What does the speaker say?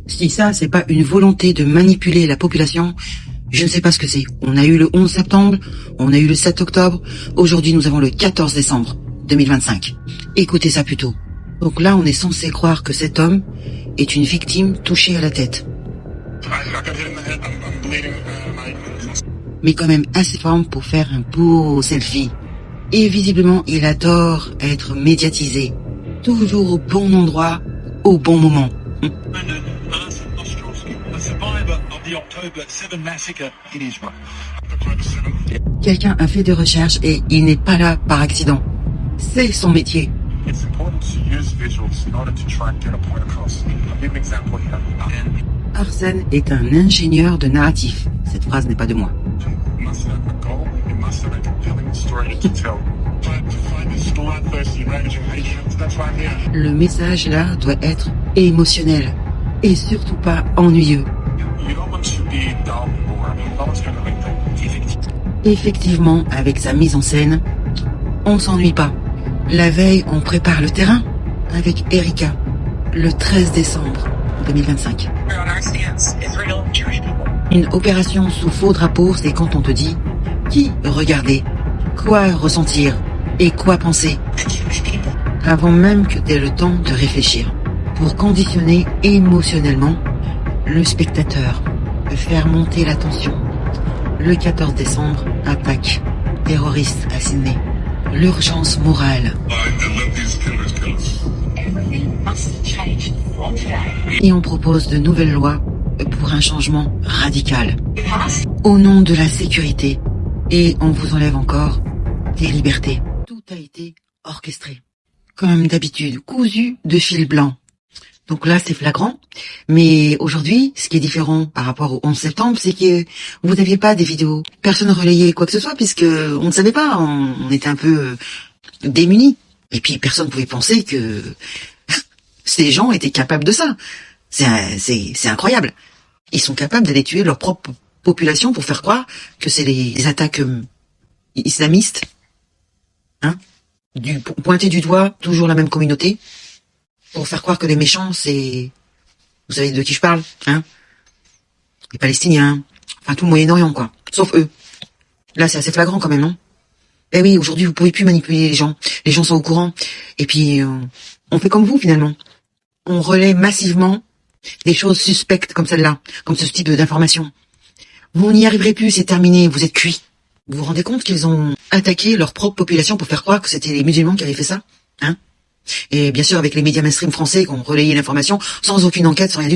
Si ça, c'est pas une volonté de manipuler la population, je ne sais pas ce que c'est. On a eu le 11 septembre, on a eu le 7 octobre, aujourd'hui nous avons le 14 décembre 2025. Écoutez ça plutôt. Donc là, on est censé croire que cet homme est une victime touchée à la tête. Mais quand même assez forme pour faire un beau selfie. Et visiblement, il adore être médiatisé. Toujours au bon endroit, au bon moment. Quelqu'un a fait des recherches et il n'est pas là par accident. C'est son métier. Arsène est un ingénieur de narratif. Cette phrase n'est pas de moi. Le message là doit être émotionnel et surtout pas ennuyeux. Effectivement, avec sa mise en scène, on s'ennuie pas. La veille, on prépare le terrain avec Erika, le 13 décembre 2025. Une opération sous faux drapeau, c'est quand on te dit qui regarder, quoi ressentir et quoi penser, avant même que tu aies le temps de réfléchir, pour conditionner émotionnellement le spectateur, faire monter la tension. Le 14 décembre, attaque terroriste à Sydney. L'urgence morale. Et on propose de nouvelles lois pour un changement radical. Au nom de la sécurité. Et on vous enlève encore des libertés. Tout a été orchestré. Comme d'habitude, cousu de fil blanc. Donc là, c'est flagrant. Mais aujourd'hui, ce qui est différent par rapport au 11 septembre, c'est que vous n'aviez pas des vidéos. Personne ne relayait quoi que ce soit, puisque on ne savait pas. On était un peu démunis. Et puis, personne ne pouvait penser que ces gens étaient capables de ça. C'est incroyable. Ils sont capables d'aller tuer leur propre population pour faire croire que c'est les attaques islamistes. Pointer du doigt toujours la même communauté. Pour faire croire que les méchants, c'est... Vous savez de qui je parle, les Palestiniens, enfin tout le Moyen-Orient, quoi. Sauf eux. Là, c'est assez flagrant quand même, non? Eh oui, aujourd'hui, vous pouvez plus manipuler les gens. Les gens sont au courant. Et puis, on fait comme vous, finalement. On relaie massivement des choses suspectes comme celle-là, comme ce type d'information. Vous n'y arriverez plus, c'est terminé, vous êtes cuits. Vous vous rendez compte qu'ils ont attaqué leur propre population pour faire croire que c'était les musulmans qui avaient fait ça? Et bien sûr, avec les médias mainstream français qui ont relayé l'information, sans aucune enquête, sans rien du tout.